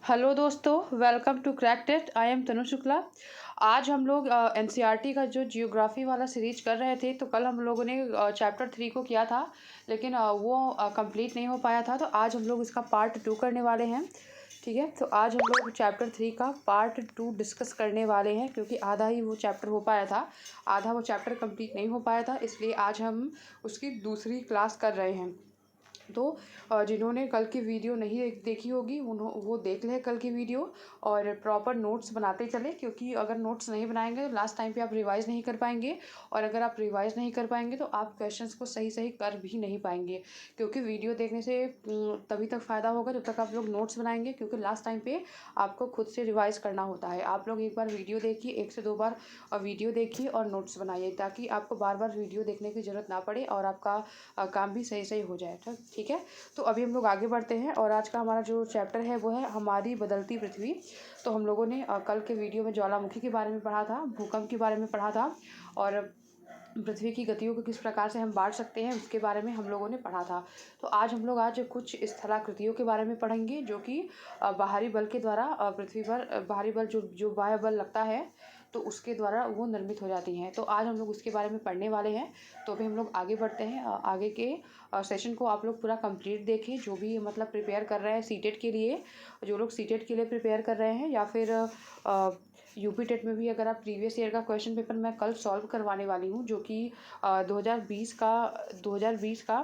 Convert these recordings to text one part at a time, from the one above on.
Hello दोस्तों, welcome to crack test. I am Tanu Shukla. आज हम लोग एनसीईआरटी का जो जियोग्राफी वाला सीरीज कर रहे थे, तो कल हम लोगों ने चैप्टर 3 को किया था, लेकिन वो कंप्लीट नहीं हो पाया था। तो आज हम लोग इसका पार्ट 2 करने वाले हैं। ठीक है, तो आज हम लोग चैप्टर 3 का पार्ट 2 डिस्कस करने वाले हैं, क्योंकि आधा ही वो चैप्टर हो पाया था, आधा वो चैप्टर कंप्लीट नहीं हो पाया था, इसलिए आज हम उसकी दूसरी क्लास कर रहे हैं। तो जिन्होंने कल की वीडियो नहीं देखी होगी वो देख लें कल की वीडियो, और प्रॉपर नोट्स बनाते चले, क्योंकि अगर नोट्स नहीं बनाएंगे तो लास्ट टाइम पे आप रिवाइज़ नहीं कर पाएंगे, और अगर आप रिवाइज़ नहीं कर पाएंगे तो आप क्वेश्चंस को सही सही कर भी नहीं पाएंगे। क्योंकि वीडियो देखने से तभी तक फ़ायदा होगा जब तक आप लोग नोट्स बनाएंगे, क्योंकि लास्ट टाइम पे आपको खुद से रिवाइज़ करना होता है। आप लोग एक बार वीडियो देखिए, 1 से 2 बार वीडियो देखिए और नोट्स बनाइए, ताकि आपको बार बार वीडियो देखने की ज़रूरत ना पड़े और आपका काम भी सही सही हो जाए। ठीक है, तो अभी हम लोग आगे बढ़ते हैं, और आज का हमारा जो चैप्टर है वो है हमारी बदलती पृथ्वी। तो हम लोगों ने कल के वीडियो में ज्वालामुखी के बारे में पढ़ा था, भूकंप के बारे में पढ़ा था, और पृथ्वी की गतियों को किस प्रकार से हम बांट सकते हैं उसके बारे में हम लोगों ने पढ़ा था। तो आज हम लोग कुछ स्थलाकृतियों के बारे में पढ़ेंगे, जो कि बाहरी बल के द्वारा पृथ्वी पर बाहरी बल जो बाह्य बल लगता है, तो उसके द्वारा वो निर्मित हो जाती हैं। तो आज हम लोग उसके बारे में पढ़ने वाले हैं। तो अभी हम लोग आगे बढ़ते हैं। आगे के सेशन को आप लोग पूरा कंप्लीट देखें, जो भी मतलब प्रिपेयर कर रहे हैं सीटेट के लिए, जो लोग सीटेट के लिए प्रिपेयर कर रहे हैं, या फिर यूपी टेट में भी अगर आप प्रीवियस ईयर का क्वेश्चन पेपर मैं कल सॉल्व करवाने वाली हूँ, जो कि 2020 का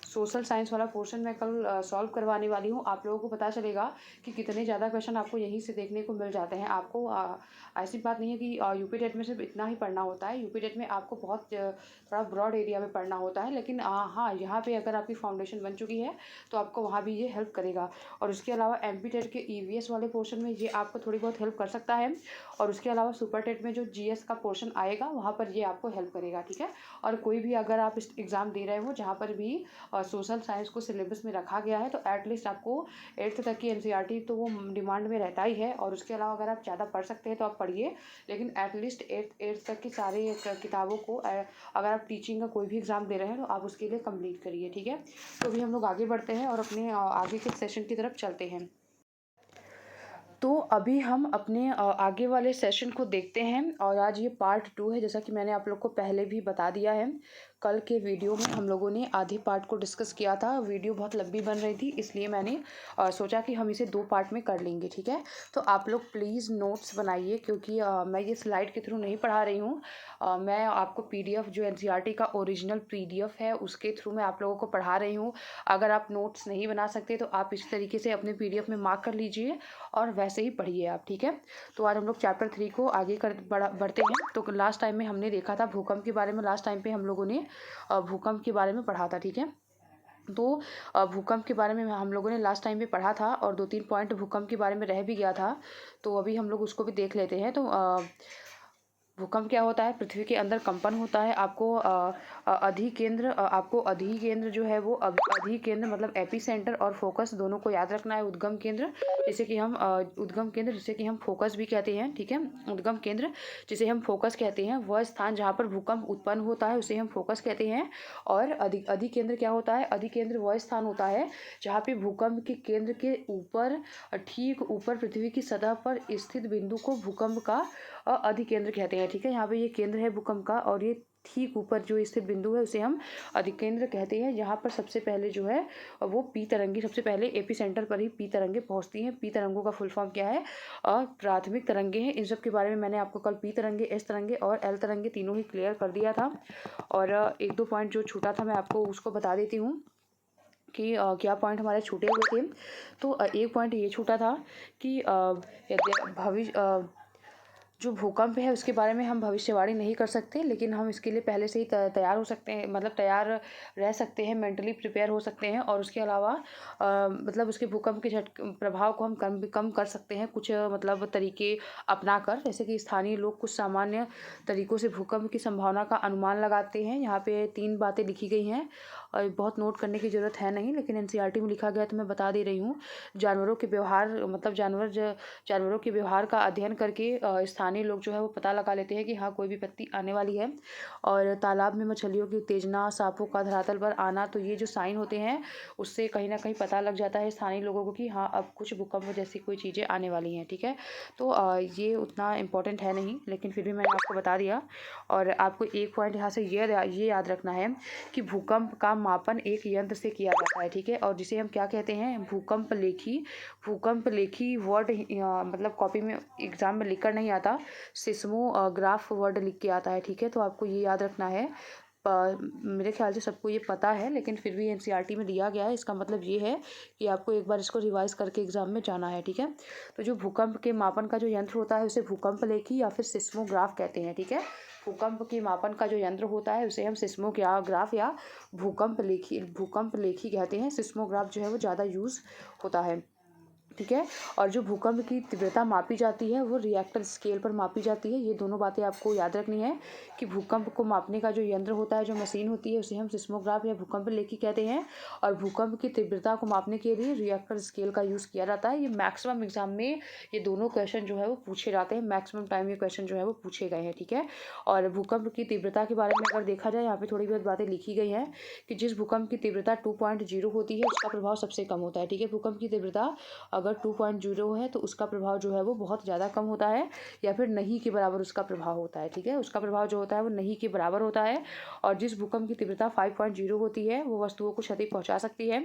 सोशल साइंस वाला पोर्शन मैं कल सॉल्व करवाने वाली हूँ। आप लोगों को पता चलेगा कि कितने ज़्यादा क्वेश्चन आपको यहीं से देखने को मिल जाते हैं। आपको ऐसी बात नहीं है कि यूपी टेट में सिर्फ इतना ही पढ़ना होता है। यूपी टेट में आपको बहुत थोड़ा ब्रॉड एरिया में पढ़ना होता है, लेकिन हाँ, यहाँ पे अगर आपकी फाउंडेशन बन चुकी है तो आपको वहाँ भी ये हेल्प करेगा। और उसके अलावा एमपी टेट के ईवीएस वाले पोर्शन में ये आपको थोड़ी बहुत हेल्प कर सकता है, और उसके अलावा सुपर टेट में जो जीएस का पोर्शन आएगा वहाँ पर ये आपको हेल्प करेगा। ठीक है, और कोई भी अगर आप इस एग्ज़ाम दे रहे हो जहाँ पर भी सोशल साइंस को सिलेबस में रखा गया है, तो एटलीस्ट आपको 8th तक की एनसीईआरटी तो वो डिमांड में रहता ही है, और उसके अलावा अगर आप ज़्यादा पढ़ सकते हैं तो आप पढ़िए, लेकिन एटलीस्ट 8th तक की सारी किताबों को अगर आप टीचिंग का कोई भी एग्ज़ाम दे रहे हैं तो आप उसके लिए कंप्लीट करिए। ठीक है, तो अभी हम लोग आगे बढ़ते हैं और अपने आगे के सेशन की तरफ चलते हैं। तो अभी हम अपने आगे वाले सेशन को देखते हैं, और आज ये पार्ट 2 है, जैसा कि मैंने आप लोग को पहले भी बता दिया है। कल के वीडियो में हम लोगों ने आधी पार्ट को डिस्कस किया था। वीडियो बहुत लंबी बन रही थी, इसलिए मैंने सोचा कि हम इसे 2 पार्ट में कर लेंगे। ठीक है, तो आप लोग प्लीज़ नोट्स बनाइए, क्योंकि मैं ये स्लाइड के थ्रू नहीं पढ़ा रही हूँ। मैं आपको पीडीएफ जो एनसीईआरटी का ओरिजिनल पीडीएफ है उसके थ्रू मैं आप लोगों को पढ़ा रही हूँ। अगर आप नोट्स नहीं बना सकते तो आप इस तरीके से अपने पीडीएफ में मार्क कर लीजिए और वैसे ही पढ़िए आप। ठीक है, तो आज हम लोग चैप्टर 3 को आगे बढ़ते हैं। तो लास्ट टाइम में हमने देखा था भूकंप के बारे में, लास्ट टाइम पे हम लोगों ने भूकंप के बारे में पढ़ा था। ठीक है, तो भूकंप के बारे में हम लोगों ने लास्ट टाइम पे पढ़ा था, और 2-3 पॉइंट भूकंप के बारे में रह भी गया था, तो अभी हम लोग उसको भी देख लेते हैं। तो भूकंप क्या होता है? पृथ्वी के अंदर कंपन होता है। आपको अधिकेंद्र जो है वो अधिकेंद्र मतलब एपिसेंटर और फोकस दोनों को याद रखना है। उद्गम केंद्र जिसे कि हम फोकस भी कहते हैं। ठीक है, उद्गम केंद्र जिसे हम फोकस कहते हैं, वह स्थान जहाँ पर भूकंप उत्पन्न होता है उसे हम फोकस कहते हैं। और अधिकेंद्र क्या होता है? अधिकेंद्र वह स्थान होता है जहाँ पे भूकंप के केंद्र के ऊपर, ठीक ऊपर पृथ्वी की सतह पर स्थित बिंदु को भूकंप का अधिकेंद्र कहते हैं। ठीक है, यहाँ पे ये केंद्र है भूकंप का, और ये ठीक ऊपर जो स्थित बिंदु है उसे हम अधिकेंद्र कहते हैं। यहाँ पर सबसे पहले जो है वो पी तरंगे, सबसे पहले एपिसेंटर पर ही पी तरंगे पहुँचती हैं। पी तरंगों का फुल फॉर्म क्या है? प्राथमिक तरंगे हैं। इन सब के बारे में मैंने आपको कल पी तरंगे, एस तरंगे और एल तरंगे तीनों ही क्लियर कर दिया था। और 1-2 पॉइंट जो छूटा था मैं आपको उसको बता देती हूँ कि क्या पॉइंट हमारे छूटे हुए थे। तो एक पॉइंट ये छूटा था कि भविष्य जो भूकंप है उसके बारे में हम भविष्यवाणी नहीं कर सकते, लेकिन हम इसके लिए पहले से ही तैयार हो सकते हैं, मतलब तैयार रह सकते हैं, मेंटली प्रिपेयर हो सकते हैं। और उसके अलावा मतलब उसके भूकंप के प्रभाव को हम कम कर सकते हैं कुछ मतलब तरीके अपना कर, जैसे कि स्थानीय लोग कुछ सामान्य तरीकों से भूकंप की संभावना का अनुमान लगाते हैं। यहाँ पे 3 बातें लिखी गई हैं। बहुत नोट करने की ज़रूरत है नहीं, लेकिन एनसीईआरटी में लिखा गया है तो मैं बता दे रही हूँ। जानवरों के व्यवहार मतलब जानवरों के व्यवहार का अध्ययन करके स्थानीय लोग जो है वो पता लगा लेते हैं कि हाँ कोई विपत्ति आने वाली है। और तालाब में मछलियों की उत्तेजना, सांपों का धरातल पर आना, तो ये जो साइन होते हैं उससे कहीं ना कहीं पता लग जाता है स्थानीय लोगों को कि हाँ अब कुछ भूकंप जैसी कोई चीज़ें आने वाली हैं। ठीक है, तो ये उतना इम्पोर्टेंट है नहीं, लेकिन फिर भी मैंने आपको बता दिया। और आपको एक पॉइंट यहाँ से ये याद रखना है कि भूकंप का मापन एक यंत्र से किया जाता है। ठीक है, और जिसे हम क्या कहते हैं, भूकंप लेखी वर्ड मतलब कॉपी में एग्जाम में लिख कर नहीं आता, सिस्मोग्राफ वर्ड लिख के आता है। ठीक है, तो आपको ये याद रखना है। मेरे ख्याल से सबको ये पता है, लेकिन फिर भी एनसीईआरटी में दिया गया है, इसका मतलब ये है कि आपको एक बार इसको रिवाइज करके एग्जाम में जाना है। ठीक है, तो जो भूकंप के मापन का जो यंत्र होता है उसे भूकंप लेखी या फिर सिस्मोग्राफ कहते हैं। ठीक है, भूकंप के मापन का जो यंत्र होता है उसे हम सिस्मोग्राफ या भूकंप लेखी कहते हैं। सिस्मोग्राफ जो है वो ज़्यादा यूज़ होता है। ठीक है, और जो भूकंप की तीव्रता मापी जाती है वो रिएक्टर स्केल पर मापी जाती है। ये दोनों बातें आपको याद रखनी है कि भूकंप को मापने का जो यंत्र होता है, जो मशीन होती है, उसे हम सिस्मोग्राफ या भूकंप लेखी कहते हैं। और भूकंप की तीव्रता को मापने के लिए रिएक्टर स्केल का यूज़ किया जाता है। ये मैक्सिमम एग्जाम में ये दोनों क्वेश्चन जो है वो पूछे जाते हैं, मैक्सिमम टाइम ये क्वेश्चन जो है वो पूछे गए हैं। ठीक है, और भूकंप की तीव्रता के बारे में अगर देखा जाए, यहाँ पे थोड़ी बहुत बातें लिखी गई हैं कि जिस भूकंप की तीव्रता 2.0 होती है उसका प्रभाव सबसे कम होता है। ठीक है, भूकंप की तीव्रता अगर 2.0 है तो उसका प्रभाव जो है वो बहुत ज़्यादा कम होता है, या फिर नहीं के बराबर उसका प्रभाव होता है। ठीक है, उसका प्रभाव जो होता है वो नहीं के बराबर होता है। और जिस भूकंप की तीव्रता 5.0 होती है वो वस्तुओं को क्षति पहुंचा सकती है।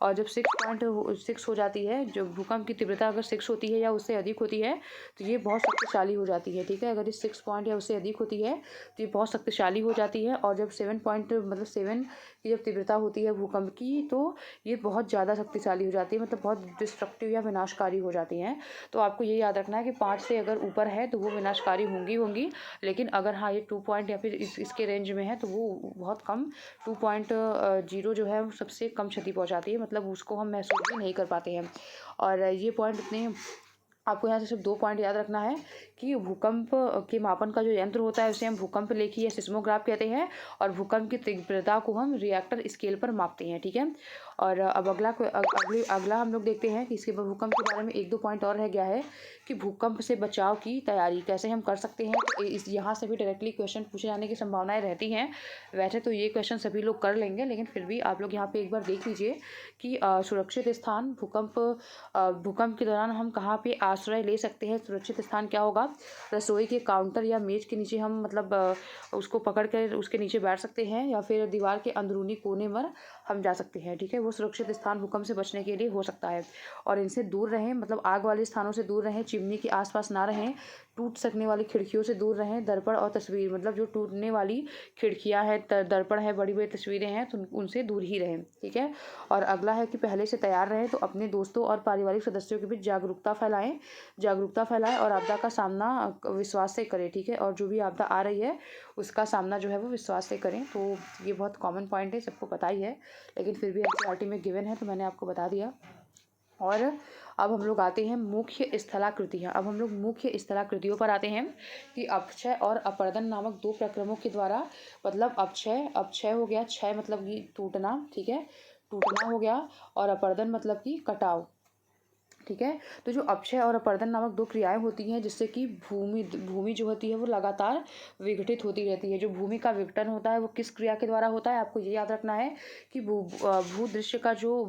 और जब 6.6 हो जाती है, जो भूकंप की तीव्रता अगर 6 होती है या उससे अधिक होती है तो ये बहुत शक्तिशाली हो जाती है। ठीक है, अगर ये 6 पॉइंट या उससे अधिक होती है तो ये बहुत शक्तिशाली हो जाती है। और जब 7 की जब तीव्रता होती है भूकंप की, तो ये बहुत ज़्यादा शक्तिशाली हो जाती है, मतलब बहुत डिस्ट्रक्टिव या विनाशकारी हो जाती हैं। तो आपको ये याद रखना है कि 5 से अगर ऊपर है तो वो विनाशकारी होंगी, लेकिन अगर हाँ ये 2 पॉइंट या फिर इसके रेंज में है तो वो बहुत कम 2.0 जो है वो सबसे कम क्षति पहुंचाती है, मतलब उसको हम महसूस भी नहीं कर पाते हैं। और ये पॉइंट इतने आपको यहाँ से सिर्फ 2 पॉइंट याद रखना है कि भूकंप के मापन का जो यंत्र होता है उसे हम भूकंप लेखी या सिस्मोग्राफ कहते हैं, और भूकंप की तीव्रता को हम रिएक्टर स्केल पर मापते हैं। ठीक है, और अब अगला हम लोग देखते हैं कि इसके भूकंप के बारे में 1-2 पॉइंट और रह गया है कि भूकंप से बचाव की तैयारी कैसे हम कर सकते हैं। तो इस यहाँ से भी डायरेक्टली क्वेश्चन पूछे जाने की संभावनाएं रहती हैं। वैसे तो ये क्वेश्चन सभी लोग कर लेंगे, लेकिन फिर भी आप लोग यहाँ पे एक बार देख लीजिए कि सुरक्षित स्थान भूकंप के दौरान हम कहाँ पे आश्रय ले सकते हैं। सुरक्षित स्थान क्या होगा, रसोई के काउंटर या मेज के नीचे हम मतलब उसको पकड़ कर उसके नीचे बैठ सकते हैं, या फिर दीवार के अंदरूनी कोने पर हम जा सकते हैं। ठीक है, वो सुरक्षित स्थान भूकंप से बचने के लिए हो सकता है। और इनसे दूर रहें, मतलब आग वाले स्थानों से दूर रहें, चिमनी के आसपास ना रहें, टूट सकने वाली खिड़कियों से दूर रहें, दर्पण और तस्वीर मतलब जो टूटने वाली खिड़कियां हैं, दर्पण है, बड़ी बड़ी तस्वीरें हैं, तो उनसे दूर ही रहें। ठीक है, और अगला है कि पहले से तैयार रहें, तो अपने दोस्तों और पारिवारिक सदस्यों के बीच जागरूकता फैलाएं और आपदा का सामना विश्वास से करें। ठीक है, और जो भी आपदा आ रही है उसका सामना जो है वो विश्वास से करें। तो ये बहुत कॉमन पॉइंट है, सबको पता ही है, लेकिन फिर भी एनसीईआरटी में गिवन है तो मैंने आपको बता दिया। और अब हम लोग आते हैं मुख्य स्थलाकृतियाँ। अब हम लोग मुख्य स्थलाकृतियों पर आते हैं कि अपक्षय और अपरदन नामक 2 प्रक्रमों के द्वारा, मतलब अपक्षय हो गया, क्षय मतलब कि टूटना, ठीक है, टूटना हो गया, और अपरदन मतलब कि कटाव। ठीक है, तो जो अपक्षय और अपरदन नामक 2 क्रियाएं होती हैं जिससे कि भूमि जो होती है वो लगातार विघटित होती रहती है। जो भूमि का विघटन होता है वो किस क्रिया के द्वारा होता है, आपको ये याद रखना है कि भूदृश्य का जो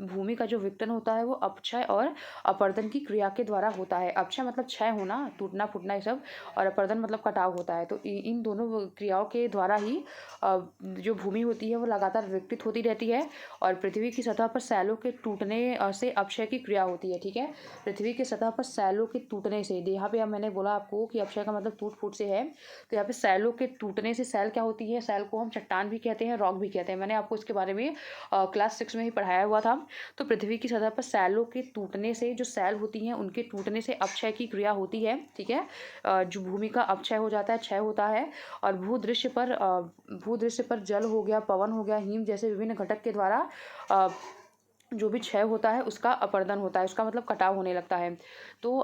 भूमि का जो विघटन होता है वो अपक्षय और अपरदन की क्रिया के द्वारा होता है। अपक्षय मतलब क्षय होना, टूटना फूटना ये सब, और अपरदन मतलब कटाव होता है। तो इन दोनों क्रियाओं के द्वारा ही जो भूमि होती है वो लगातार विघटित होती रहती है। और पृथ्वी की सतह पर सैलों के टूटने से अपक्षय की क्रिया होती है। ठीक है, पृथ्वी की सतह पर सैलों के टूटने से, यहाँ पे अब मैंने बोला आपको कि अपक्षय का मतलब टूट फूट से है, तो यहाँ पे सैलों के टूटने से, सैल क्या होती है, सैल को हम चट्टान भी कहते हैं, रॉक भी कहते हैं, मैंने आपको इसके बारे में क्लास 6 में ही पढ़ाया हुआ था। तो पृथ्वी की सतह पर सैलों के टूटने से, जो सैल होती हैं उनके टूटने से अपक्षय की क्रिया होती है। ठीक है, जो भूमि का अपक्षय हो जाता है, क्षय होता है। और भूदृश्य पर जल हो गया, पवन हो गया, हिम जैसे विभिन्न घटक के द्वारा जो भी क्षय होता है उसका अपरदन होता है, उसका मतलब कटाव होने लगता है। तो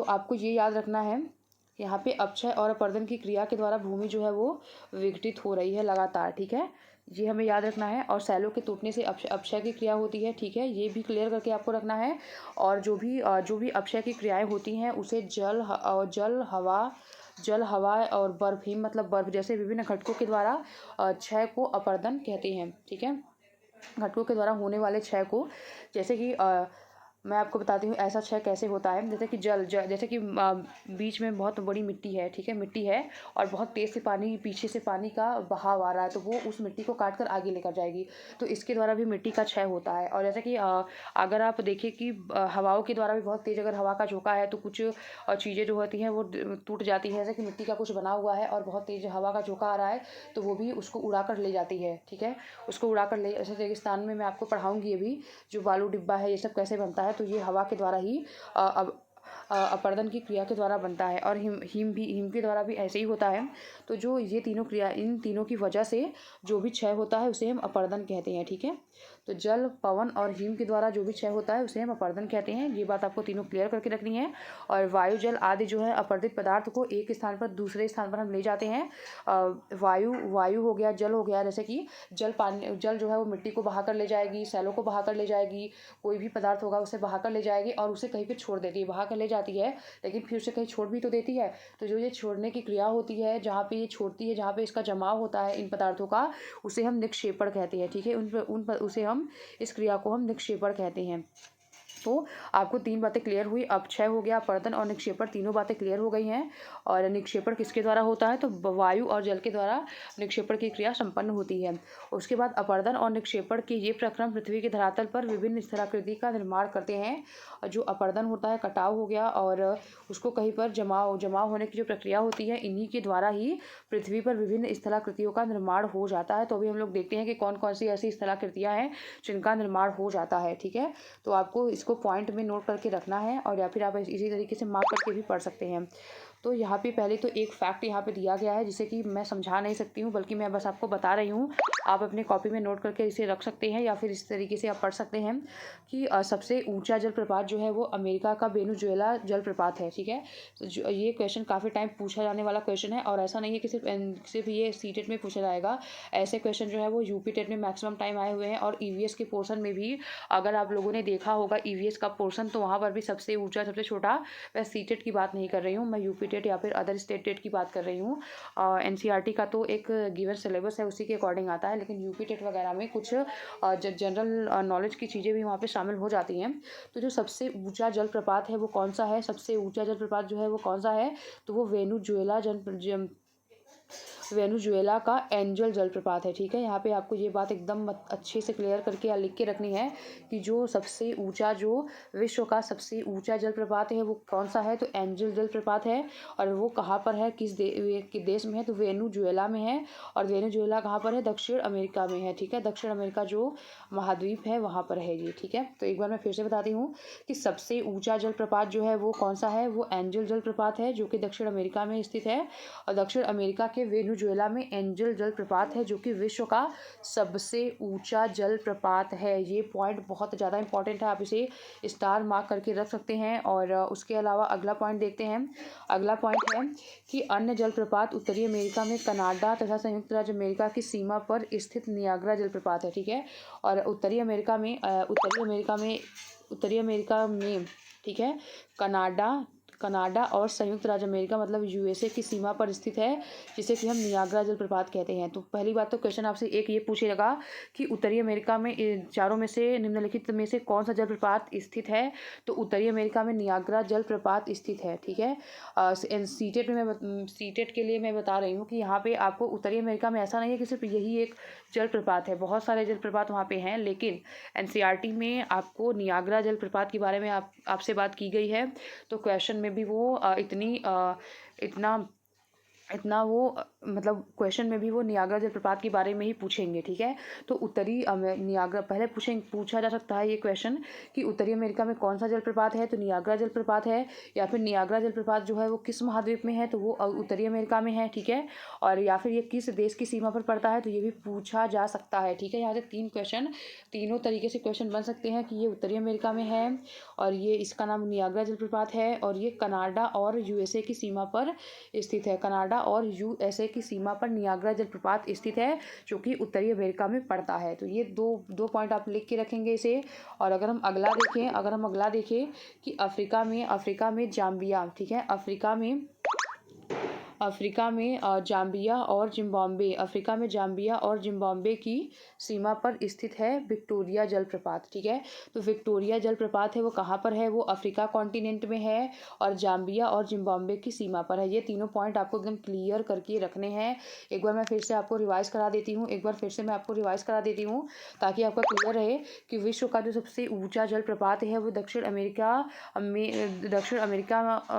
आपको ये याद रखना है, यहाँ पे अपक्षय और अपरदन की क्रिया के द्वारा भूमि जो है वो विघटित हो रही है लगातार। ठीक है, ये हमें याद रखना है। और सैलो के टूटने से अपक्षय की क्रिया होती है, ठीक है, ये भी क्लियर करके आपको रखना है। और जो भी अपक्षय की क्रियाएं होती हैं उसे जल, हवा और बर्फ, हिम मतलब बर्फ जैसे विभिन्न घटकों के द्वारा क्षय को अपर्दन कहते हैं, ठीक है। घटकों के द्वारा होने वाले क्षय को, जैसे कि मैं आपको बताती हूँ ऐसा क्षय कैसे होता है। जैसे कि जैसे कि बीच में बहुत बड़ी मिट्टी है, ठीक है, मिट्टी है और बहुत तेज़ से पानी, पीछे से पानी का बहाव आ रहा है, तो वो उस मिट्टी को काट कर आगे लेकर जाएगी, तो इसके द्वारा भी मिट्टी का क्षय होता है। और जैसे कि अगर आप देखें कि हवाओं के द्वारा भी बहुत तेज़ अगर हवा का झोंका है तो कुछ चीज़ें जो होती हैं वो टूट जाती है। जैसे कि मिट्टी का कुछ बना हुआ है और बहुत तेज़ हवा का झोंका आ रहा है तो वो भी उसको उड़ा कर ले जाती है, ठीक है, उसको उड़ा कर ले। ऐसे रेगिस्तान में मैं आपको पढ़ाऊँगी अभी, जो बालू डिब्बा है ये सब कैसे बनता है, तो ये हवा के द्वारा ही अपर्दन की क्रिया के द्वारा बनता है। और हिम के द्वारा भी ऐसे ही होता है। तो जो ये तीनों क्रिया, इन तीनों की वजह से जो भी क्षय होता है उसे हम अपर्दन कहते हैं, ठीक है। तो जल, पवन और हिम के द्वारा जो भी क्षय होता है उसे हम अपर्दन कहते हैं। ये बात आपको तीनों क्लियर करके रखनी है। और वायु, जल आदि जो है अपर्दित पदार्थ को एक स्थान पर दूसरे स्थान पर हम ले जाते हैं। वायु हो गया, जल हो गया, जैसे कि जल जो है वो मिट्टी को बहा कर ले जाएगी, सैलों को बहा कर ले जाएगी, कोई भी पदार्थ होगा उसे बहा कर ले जाएगी और उसे कहीं पे छोड़ देती है, बहा कर ले जाती है लेकिन फिर उसे कहीं छोड़ भी तो देती है। तो जो ये छोड़ने की क्रिया होती है, जहाँ पे ये छोड़ती है, जहाँ पे इसका जमाव होता है इन पदार्थों का, उसे हम निक्षेपण कहते हैं, ठीक है। उसे हम, इस क्रिया को हम निक्षेपण कहते हैं। तो आपको 3 बातें क्लियर हुई। अपक्षय हो गया, अपर्दन और निक्षेपण, तीनों बातें क्लियर हो गई हैं। और निक्षेपण किसके द्वारा होता है, तो वायु और जल के द्वारा निक्षेपण की क्रिया संपन्न होती है। उसके बाद अपर्दन और निक्षेपण के ये प्रक्रम पृथ्वी के धरातल पर विभिन्न स्थलाकृति का निर्माण करते हैं। जो अपर्दन होता है, कटाव हो गया, और उसको कहीं पर जमाव होने की जो प्रक्रिया होती है, इन्हीं के द्वारा ही पृथ्वी पर विभिन्न स्थलाकृतियों का निर्माण हो जाता है। तो अभी हम लोग देखते हैं कि कौन कौन सी ऐसी स्थलाकृतियाँ हैं जिनका निर्माण हो जाता है, ठीक है। तो आपको इसको पॉइंट में नोट करके रखना है और या फिर आप इसी तरीके से मार्क करके भी पढ़ सकते हैं। तो यहाँ पे पहले तो एक फैक्ट यहाँ पे दिया गया है जिसे कि मैं समझा नहीं सकती हूँ, बल्कि मैं बस आपको बता रही हूँ। आप अपने कॉपी में नोट करके इसे रख सकते हैं या फिर इस तरीके से आप पढ़ सकते हैं कि सबसे ऊंचा जलप्रपात जो है वो अमेरिका का वेनेजुएला जलप्रपात है, ठीक है। तो ये क्वेश्चन काफ़ी टाइम पूछा जाने वाला क्वेश्चन है और ऐसा नहीं है कि सिर्फ ये सीटेट में पूछा जाएगा। ऐसे क्वेश्चन जो है वो यूपी टेट में मैक्सिमम टाइम आए हुए हैं और ईवीएस के पोर्शन में भी, अगर आप लोगों ने देखा होगा ईवीएस का पोर्शन, तो वहाँ पर भी सबसे ऊंचा, सबसे छोटा, मैं सीटेट की बात नहीं कर रही हूँ, मैं यूपी टेट या फिर अदर स्टेट टेट की बात कर रही हूँ। एनसीईआरटी का तो एक गिवन सिलेबस है, उसी के अकॉर्डिंग आता है, लेकिन यूपी टेट वगैरह में कुछ जनरल नॉलेज की चीज़ें भी वहाँ पे शामिल हो जाती हैं। तो जो सबसे ऊंचा जलप्रपात है वो कौन सा है, सबसे ऊंचा जलप्रपात जो है वो कौन सा है, तो वो वेनेजुएला का एंजल जलप्रपात है, ठीक है। यहाँ पे आपको ये बात एकदम अच्छे से क्लियर करके या लिख के रखनी है कि जो सबसे ऊंचा, जो विश्व का सबसे ऊंचा जलप्रपात है वो कौन सा है, तो एंजल जलप्रपात है। और वो कहाँ पर है, किस देश में है, तो वेनेजुएला में है। और वेनेजुएला कहाँ पर है, दक्षिण अमेरिका में है, ठीक है। दक्षिण अमेरिका जो महाद्वीप है वहाँ पर है ये, ठीक है। तो एक बार मैं फिर से बताती हूँ कि सबसे ऊंचा जलप्रपात जो है वो कौन सा है, वो एंजल जलप्रपात है जो कि दक्षिण अमेरिका में स्थित है। और दक्षिण अमेरिका के वेनेजुएला में एंजल जलप्रपात है जो कि विश्व का सबसे ऊंचा जलप्रपात है। ये पॉइंट बहुत ज़्यादा इंपॉर्टेंट है, आप इसे स्टार मार्क करके रख सकते हैं। और उसके अलावा अगला पॉइंट देखते हैं। अगला पॉइंट है कि अन्य जलप्रपात उत्तरी अमेरिका में कनाडा तथा संयुक्त राज्य अमेरिका की सीमा पर स्थित नियाग्रा जलप्रपात है, ठीक है। और उत्तरी अमेरिका में ठीक है, कनाडा और संयुक्त राज्य अमेरिका मतलब यूएसए की सीमा पर स्थित है, जिसे कि हम नियाग्रा जलप्रपात कहते हैं। तो पहली बात तो क्वेश्चन आपसे एक ये पूछेगा कि उत्तरी अमेरिका में चारों में से निम्नलिखित में से कौन सा जलप्रपात स्थित है, तो उत्तरी अमेरिका में नियाग्रा जलप्रपात स्थित है, ठीक है। सीटेट के लिए मैं बता रही हूँ कि यहाँ पे आपको उत्तरी अमेरिका में ऐसा नहीं है कि सिर्फ यही एक जलप्रपात है, बहुत सारे जलप्रपात वहाँ पे हैं, लेकिन एनसीईआरटी में आपको नियाग्रा जलप्रपात के बारे में आपसे बात की गई है। तो क्वेश्चन में भी वो मतलब क्वेश्चन में भी वो नियाग्रा जलप्रपात के बारे में ही पूछेंगे, ठीक है। तो नियाग्रा पहले पूछा जा सकता है ये क्वेश्चन कि उत्तरी अमेरिका में कौन सा जलप्रपात है, तो नियाग्रा जलप्रपात है। या फिर नियाग्रा जलप्रपात जो है वो किस महाद्वीप में है, तो वो उत्तरी अमेरिका में है, ठीक है। और या फिर ये किस देश की सीमा पर पड़ता है, तो ये भी पूछा जा सकता है, ठीक है। यहाँ से 3 क्वेश्चन, तीनों तरीके से क्वेश्चन बन सकते हैं कि ये उत्तरी अमेरिका में है और ये इसका नाम नियाग्रा जलप्रपात है और ये कनाडा और यूएसए की सीमा पर स्थित है। कनाडा कनाडा और यूएसए की सीमा पर नियाग्रा जलप्रपात स्थित है, जो कि उत्तरी अमेरिका में पड़ता है। तो ये दो पॉइंट आप लिख के रखेंगे इसे। और अगर हम अगला देखें कि अफ्रीका में जाम्बिया, ठीक है, अफ्रीका में जाम्बिया और जिम्बाब्वे की सीमा पर स्थित है विक्टोरिया जलप्रपात, ठीक है। तो विक्टोरिया जलप्रपात है वो कहाँ पर है, वो अफ्रीका कॉन्टिनेंट में है और जाम्बिया और जिम्बाब्वे की सीमा पर है। ये तीनों पॉइंट आपको एकदम क्लियर करके रखने हैं। एक बार मैं फिर से आपको रिवाइज करा देती हूँ, ताकि आपका क्लियर रहे कि विश्व का जो सबसे ऊंचा जलप्रपात है वो दक्षिण अमेरिका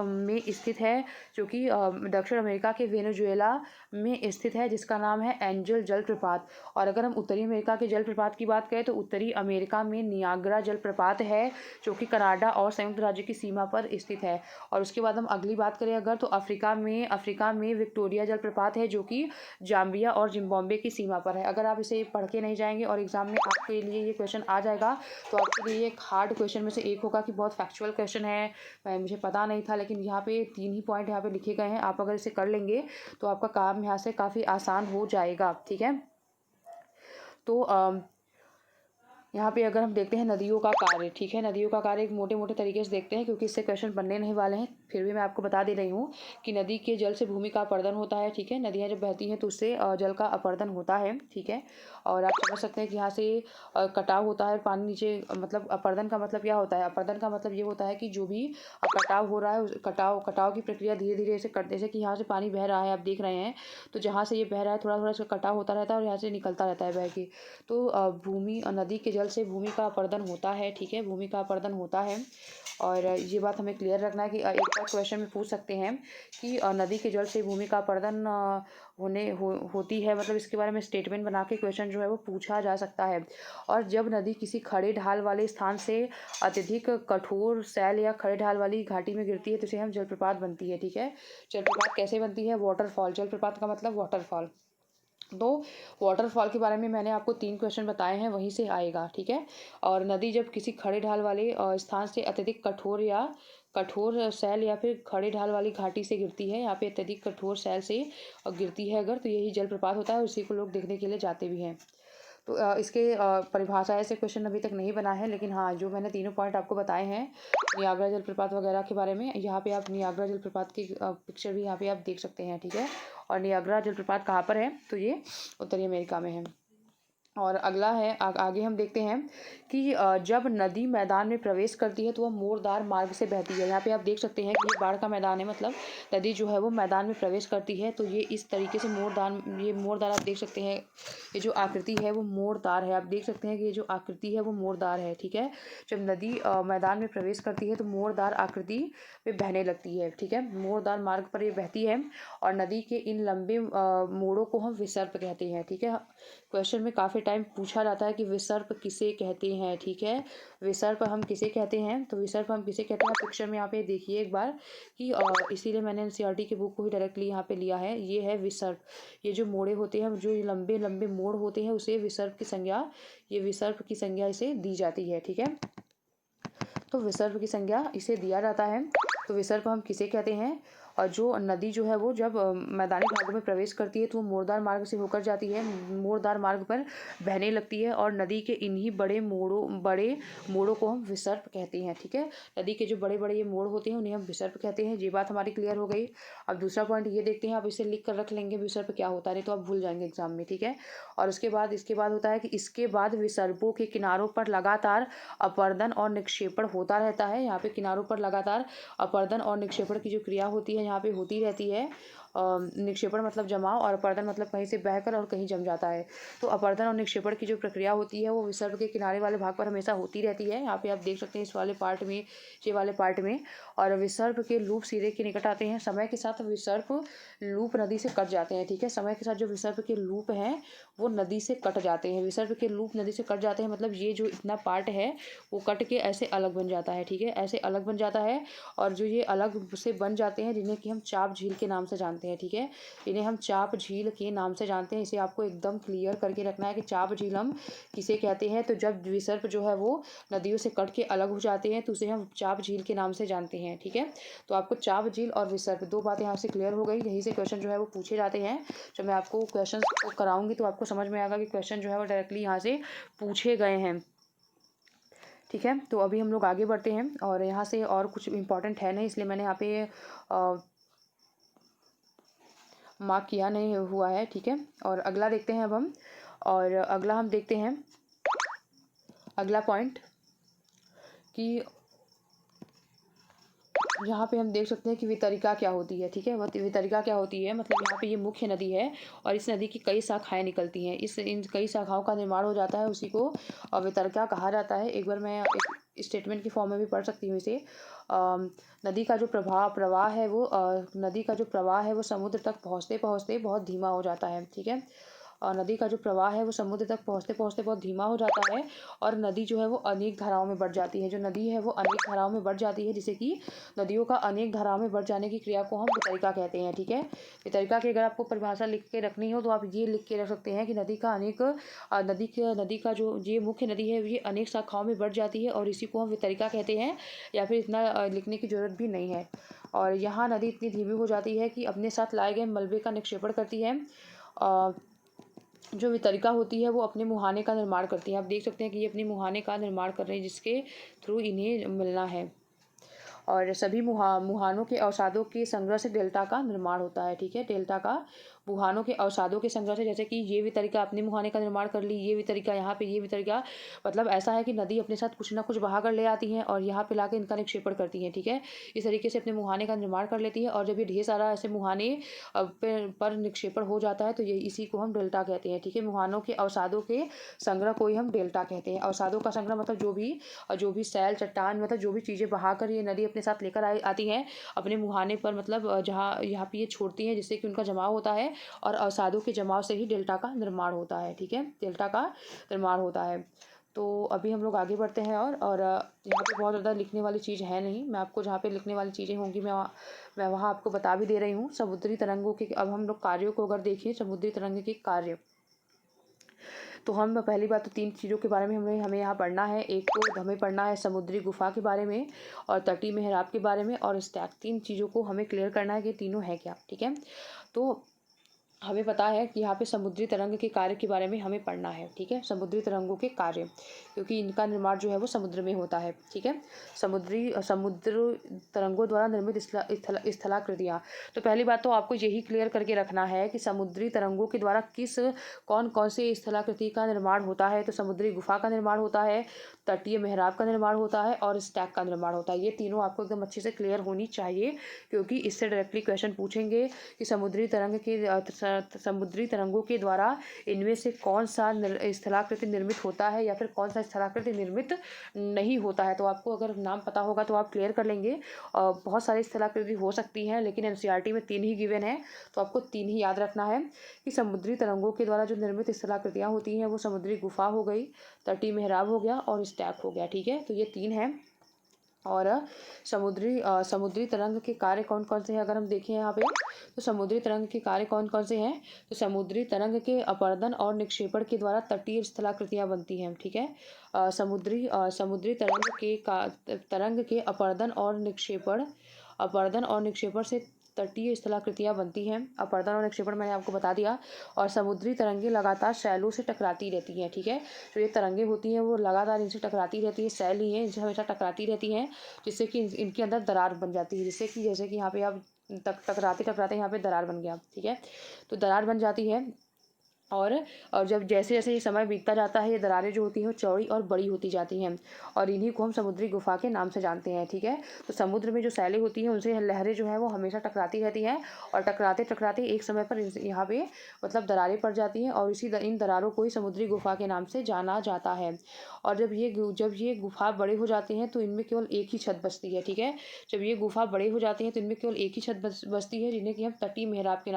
में स्थित है, जो कि दक्षिण अमेरिका के वेनेजुएला में स्थित है, जिसका नाम है एंजल जलप्रपात। और अगर हम उत्तरी अमेरिका के जलप्रपात की बात करें तो उत्तरी अमेरिका में नियाग्रा जलप्रपात है, जो कि कनाडा और संयुक्त राज्य की सीमा पर स्थित है। और उसके बाद हम अगली बात करें अगर, तो अफ्रीका में विक्टोरिया जलप्रपात है, जो कि जाम्बिया और जिम्बाब्वे की सीमा पर है। अगर आप इसे पढ़ के नहीं जाएंगे और एग्जाम में आपके लिए ये क्वेश्चन आ जाएगा, तो आपके लिए एक हार्ड क्वेश्चन में से एक होगा कि बहुत फैक्चुअल क्वेश्चन है, मुझे पता नहीं था, लेकिन यहाँ पे 3 ही पॉइंट यहाँ पे लिखे गए हैं। आप अगर इसे कर लेंगे तो आपका काम यहाँ से काफ़ी आसान हो जाएगा, ठीक है। तो यहाँ पे अगर हम देखते हैं नदियों का कार्य, ठीक है, नदियों का कार्य एक मोटे तरीके से देखते हैं, क्योंकि इससे क्वेश्चन बनने नहीं वाले हैं, फिर भी मैं आपको बता दे रही हूँ कि नदी के जल से भूमि का अपर्दन होता है, ठीक है। नदियाँ जब बहती हैं तो उससे जल का अपर्दन होता है, ठीक है। और आप समझ सकते हैं कि यहाँ से कटाव होता है, पानी नीचे, मतलब अपर्दन का मतलब क्या होता है, अपर्दन का मतलब ये होता है कि जो भी कटाव हो रहा है, कटाव की प्रक्रिया धीरे धीरे ऐसे करते, जैसे कि यहाँ से पानी बह रहा है, आप देख रहे हैं, तो जहाँ से ये बह रहा है थोड़ा इसका कटाव होता रहता है और यहाँ से निकलता रहता है बह के। तो नदी के जल से भूमि का अपर्दन होता है, ठीक है, भूमि का अपर्दन होता है। और ये बात हमें क्लियर रखना है कि एक बार क्वेश्चन में पूछ सकते हैं कि नदी के जल से भूमि का अपर्दन होती है, मतलब इसके बारे में स्टेटमेंट बना के क्वेश्चन जो है वो पूछा जा सकता है। और जब नदी किसी खड़े ढाल वाले स्थान से अत्यधिक कठोर सैल या खड़े ढाल वाली घाटी में गिरती है तो इसे हम जलप्रपात बनती है, ठीक है। जलप्रपात कैसे बनती है, वाटरफॉल, जलप्रपात का मतलब वाटरफॉल। तो वाटरफॉल के बारे में मैंने आपको 3 क्वेश्चन बताए हैं, वहीं से आएगा, ठीक है। और नदी जब किसी खड़े ढाल वाले स्थान से अत्यधिक कठोर सैल या फिर खड़े ढाल वाली घाटी से गिरती है, यहाँ पे अत्यधिक कठोर सैल से गिरती है अगर, तो यही जलप्रपात होता है और इसी को लोग देखने के लिए जाते भी हैं। तो इसके परिभाषा ऐसे क्वेश्चन अभी तक नहीं बना है, लेकिन हाँ, जो मैंने तीनों पॉइंट आपको बताए हैं नियाग्रा जलप्रपात वगैरह के बारे में, यहाँ पे आप नियाग्रा जलप्रपात की पिक्चर भी यहाँ पे आप देख सकते हैं, ठीक है। और नियाग्रा जलप्रपात कहाँ पर है, तो ये उत्तरी अमेरिका में है। और अगला है आगे हम देखते हैं कि जब नदी मैदान में प्रवेश करती है तो वह मोरदार मार्ग से बहती है। यहाँ पे आप देख सकते हैं कि ये बाढ़ का मैदान है, मतलब नदी जो है वो मैदान में प्रवेश करती है, तो ये इस तरीके से मोरदार आप देख सकते हैं, ये जो आकृति है वो मोरदार है, आप देख सकते हैं कि ये जो आकृति है वो मोरदार है, ठीक है। जब नदी मैदान में प्रवेश करती है तो मोरदार आकृति में बहने लगती है, ठीक है, मोरदार मार्ग पर ये बहती है। और नदी के इन लंबे मोड़ों को हम विसर्प कहते हैं, ठीक है। क्वेश्चन में काफ़ी टाइम पूछा जाता है कि विसर्प किसे कहते हैं, ठीक है, विसर्प हम किसे कहते हैं, तो विसर्प हम किसे कहते हैं पिक्चर में यहाँ पे देखिए एक बार कि इसीलिए मैंने एनसीईआरटी के बुक को ही डायरेक्टली यहाँ पे लिया है। ये है विसर्प, ये जो मोड़े होते हैं, जो लंबे लंबे मोड़ होते हैं, उसे विसर्प की संज्ञा इसे दी जाती है, ठीक है। तो विसर्प की संज्ञा इसे दिया जाता है। तो विसर्प हम किसे कहते हैं, और जो नदी जो है वो जब मैदानी भागों में प्रवेश करती है तो वो मोरदार मार्ग से होकर जाती है, मोरदार मार्ग पर बहने लगती है, और नदी के इन्हीं बड़े मोड़ों को हम विसर्प कहते हैं, ठीक है। नदी के जो बड़े बड़े ये मोड़ होते हैं उन्हें हम विसर्प कहते हैं। ये बात हमारी क्लियर हो गई। अब दूसरा पॉइंट ये देखते हैं, आप इसे लिख कर रख लेंगे विसर्प क्या होता है, नहीं तो आप भूल जाएंगे एग्जाम में, ठीक है। और इसके बाद होता है कि इसके बाद विसर्पों के किनारों पर लगातार अपर्दन और निक्षेपण होता रहता है। यहाँ पे किनारों पर लगातार अपर्दन और निक्षेपण की जो क्रिया होती है यहाँ पे होती रहती है। निक्षेपण मतलब जमाव और अपर्दन मतलब कहीं से बहकर और कहीं जम जाता है। तो अपर्दन और निक्षेपण की जो प्रक्रिया होती है वो विसर्प के किनारे वाले भाग पर हमेशा होती रहती है। यहाँ पे आप देख सकते हैं ये वाले पार्ट में। और विसर्प के लूप सिरे के निकट आते हैं। समय के साथ विसर्प लूप नदी से कट जाते हैं, ठीक है। समय के साथ जो विसर्प के लूप हैं वो नदी से कट जाते हैं। विसर्प के लूप नदी से कट जाते हैं मतलब ये जो इतना पार्ट है वो कट के ऐसे अलग बन जाता है, ठीक है, ऐसे अलग बन जाता है। और जो ये अलग से बन जाते हैं जिन्हें कि हम चाप झील के नाम से जानते हैं, जानते हैं, ठीक है। इन्हें हम चाप झील के नाम से जानते हैं। इसे आपको एकदम क्लियर करके रखना है कि चाप झील हम किसे कहते हैं। तो जब विसर्प जो है वो नदियों से कट के अलग हो जाते हैं तो उसे हम चाप झील के नाम से जानते हैं, ठीक है। तो आपको चाप झील और विसर्प 2 बातें यहाँ से क्लियर हो गई। यहीं से क्वेश्चन जो है वो पूछे जाते हैं। जब मैं आपको क्वेश्चन को कराऊंगी तो आपको समझ में आएगा कि क्वेश्चन जो है वो डायरेक्टली यहाँ से पूछे गए हैं, ठीक है। तो अभी हम लोग आगे बढ़ते हैं और यहाँ से और कुछ इंपॉर्टेंट है नहीं, इसलिए मैंने यहाँ पे मार्क किया नहीं हुआ है, ठीक है। और अगला देखते हैं अब हम, और अगला हम देखते हैं अगला पॉइंट कि यहाँ पे हम देख सकते हैं कि वितरिका क्या होती है, ठीक है। वितरिका क्या होती है, मतलब यहाँ पे ये मुख्य नदी है और इस नदी की कई शाखाएं निकलती हैं। इन कई शाखाओं का निर्माण हो जाता है, उसी को वितरिका कहा जाता है। एक बार मैं एक स्टेटमेंट की फॉर्म में भी पढ़ सकती हूँ इसे। नदी का जो प्रवाह है वो नदी का जो प्रवाह है वो समुद्र तक पहुँचते पहुँचते बहुत धीमा हो जाता है, ठीक है। और नदी का जो प्रवाह है वो समुद्र तक पहुँचते पहुँचते बहुत धीमा हो जाता है और नदी जो है वो अनेक धाराओं में बढ़ जाती है। जो नदी है वो अनेक धाराओं में बढ़ जाती है, जिसे कि नदियों का अनेक धाराओं में बढ़ जाने की क्रिया को हम वितरिका कहते हैं, ठीक है। वितरिका की अगर आपको परिभाषा लिख के रखनी हो तो आप ये लिख के रख सकते हैं कि नदी का जो ये मुख्य नदी है ये अनेक शाखाओं में बढ़ जाती है और इसी को हम वितरिका कहते हैं, या फिर इतना लिखने की जरूरत भी नहीं है। और यहाँ नदी इतनी धीमी हो जाती है कि अपने साथ लाए गए मलबे का निक्षेपण करती है। जो वितरिका होती है वो अपने मुहाने का निर्माण करती है। आप देख सकते हैं कि ये अपने मुहाने का निर्माण कर रहे हैं, जिसके थ्रू इन्हें मिलना है। और सभी मुहानों के अवसादों के संग्रह से डेल्टा का निर्माण होता है, ठीक है। डेल्टा का मुहानों के अवसादों के संग्रह से, जैसे कि ये वितरिका अपने मुहाने का निर्माण कर ली, ये वितरिका यहाँ पे, ये वितरिका, मतलब ऐसा है कि नदी अपने साथ कुछ ना कुछ बहा कर ले आती है और यहाँ पे लाके इनका निक्षेपण करती है, ठीक है। इस तरीके से अपने मुहाने का निर्माण कर लेती है और जब ये ढेर सारा ऐसे मुहाने पर निक्षेपण हो जाता है तो ये इसी को हम डेल्टा कहते हैं, ठीक है। मुहानों के अवसादों के संग्रह को ही हम डेल्टा कहते हैं। अवसादों का संग्रह मतलब जो भी सैल, चट्टान, मतलब जो भी चीज़ें बहाकर ये नदी अपने साथ लेकर आती हैं अपने मुहाने पर, मतलब जहाँ यहाँ पे ये छोड़ती हैं, जिससे कि उनका जमाव होता है और अवसादों के जमाव से ही डेल्टा का निर्माण होता है, ठीक है। डेल्टा का निर्माण होता है। तो अभी हम लोग आगे बढ़ते हैं और यहाँ पे बहुत ज़्यादा लिखने वाली चीज़ है नहीं। मैं आपको जहाँ पे लिखने वाली चीज़ें होंगी मैं वहाँ आपको बता भी दे रही हूँ। समुद्री तरंगों के, अब हम लोग कार्यों को अगर देखें, समुद्री तरंग के कार्य, तो हम पहली बात तो 3 चीज़ों के बारे में हमें यहाँ पढ़ना है। एक तो हमें पढ़ना है समुद्री गुफा के बारे में और तटीय मेहराब के बारे में और स्टैक। 3 चीज़ों को हमें क्लियर करना है कि तीनों है क्या, ठीक है। तो हमें पता है कि यहाँ पे समुद्री तरंग के कार्य के बारे में हमें पढ़ना है, ठीक है। समुद्री तरंगों के कार्य, क्योंकि इनका निर्माण जो है वो समुद्र में होता है, ठीक है। समुद्र तरंगों द्वारा निर्मित स्थलाकृतियाँ। तो पहली बात तो आपको यही क्लियर करके रखना है कि समुद्री तरंगों के द्वारा कौन कौन से स्थलाकृति का निर्माण होता है। तो समुद्री गुफा का निर्माण होता है, तटीय मेहराब का निर्माण होता है और स्टैक का निर्माण होता है। ये तीनों आपको एकदम अच्छे से क्लियर होनी चाहिए, क्योंकि इससे डायरेक्टली क्वेश्चन पूछेंगे कि समुद्री तरंगों के द्वारा इनमें से कौन सा स्थलाकृति निर्मित होता है या फिर कौन सा स्थलाकृति निर्मित नहीं होता है। तो आपको अगर नाम पता होगा तो आप क्लियर कर लेंगे। बहुत सारी स्थलाकृति हो सकती हैं, लेकिन एनसीईआरटी में 3 ही गिवन है, तो आपको 3 ही याद रखना है कि समुद्री तरंगों के द्वारा जो निर्मित स्थलाकृतियाँ होती हैं वो समुद्री गुफा हो गई, तटीय मेहराब हो गया और स्टैक हो गया, ठीक है। तो ये 3 हैं। और समुद्री तरंग के कार्य कौन कौन से हैं अगर हम देखें यहाँ पे, तो समुद्री तरंग के कार्य कौन कौन से हैं। तो समुद्री तरंग के अपरदन और निक्षेपण के द्वारा तटीय स्थलाकृतियाँ बनती हैं, ठीक है। समुद्री तरंग के अपरदन और निक्षेपण से तटीय स्थलाकृतियाँ बनती हैं। अपरदन और निक्षेपण मैंने आपको बता दिया। और समुद्री तरंगें लगातार शैलों से टकराती रहती हैं, ठीक है। जो ये तरंगें होती हैं वो लगातार इनसे टकराती रहती है, शैल ही हैं, इनसे हमेशा टकराती रहती हैं, जिससे कि इनके अंदर दरार बन जाती है, जैसे कि यहाँ पे आप टकराते यहाँ पे दरार बन गया, ठीक है। तो दरार बन जाती है और जब जैसे जैसे ये समय बीतता जाता है ये दरारें जो होती हैं वो चौड़ी और बड़ी होती जाती हैं और इन्हीं को हम समुद्री गुफा के नाम से जानते हैं, ठीक है। तो समुद्र में जो सैलें होती हैं उनसे लहरें जो हैं वो हमेशा टकराती रहती हैं और टकराते टकराते एक समय पर यहाँ पे मतलब दरारें पड़ जाती हैं और इन दरारों को ही समुद्री गुफा के नाम से जाना जाता है। और जब ये गुफा बड़े हो जाते हैं तो इनमें केवल एक ही छत बचती है, ठीक है। जब ये गुफा बड़े हो जाते हैं तो इनमें केवल एक ही छत बचती है, जिन्हें कि हम तटीय मेहराब के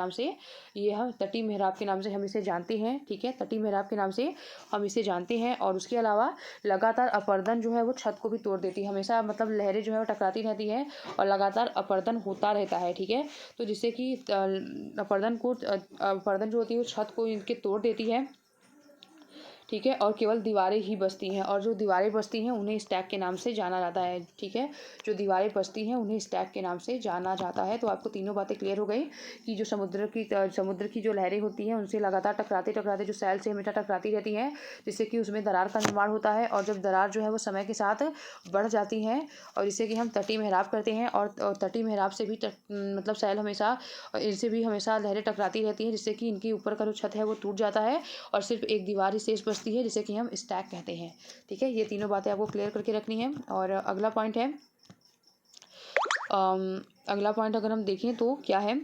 नाम से हम इसे जानते हैं, ठीक है, तटीय मेहराब के नाम से हम इसे जानते हैं। और उसके अलावा लगातार अपरदन जो है वो छत को भी तोड़ देती है, हमेशा मतलब लहरें जो है वो टकराती रहती हैं और लगातार अपरदन होता रहता है, ठीक है। तो जिससे कि अपरदन जो होती है वो छत को इनके तोड़ देती है, ठीक है, और केवल दीवारें ही बचती हैं, और जो दीवारें बचती हैं उन्हें स्टैक के नाम से जाना जाता है, ठीक है। जो दीवारें बचती हैं उन्हें स्टैक के नाम से जाना जाता है। तो आपको तीनों बातें क्लियर हो गई कि जो समुद्र की जो लहरें होती हैं उनसे लगातार टकराते टकराते जो सैल से हमेशा टकराती रहती हैं, जिससे कि उसमें दरार का निर्माण होता है। और जब दरार जो है वो समय के साथ बढ़ जाती हैं और जिससे कि हम तटीय मेहराब करते हैं, और तटीय मेहराब से भी मतलब सैल हमेशा, इनसे भी हमेशा लहरें टकराती रहती हैं, जिससे कि इनके ऊपर का जो छत है वो टूट जाता है और सिर्फ एक दीवार ही शेष बचती है, जिसे कि हम स्टैक कहते हैं, ठीक है। ये तीनों बातें आपको क्लियर करके रखनी है। और अगला पॉइंट है, अगला पॉइंट अगर हम देखें तो क्या है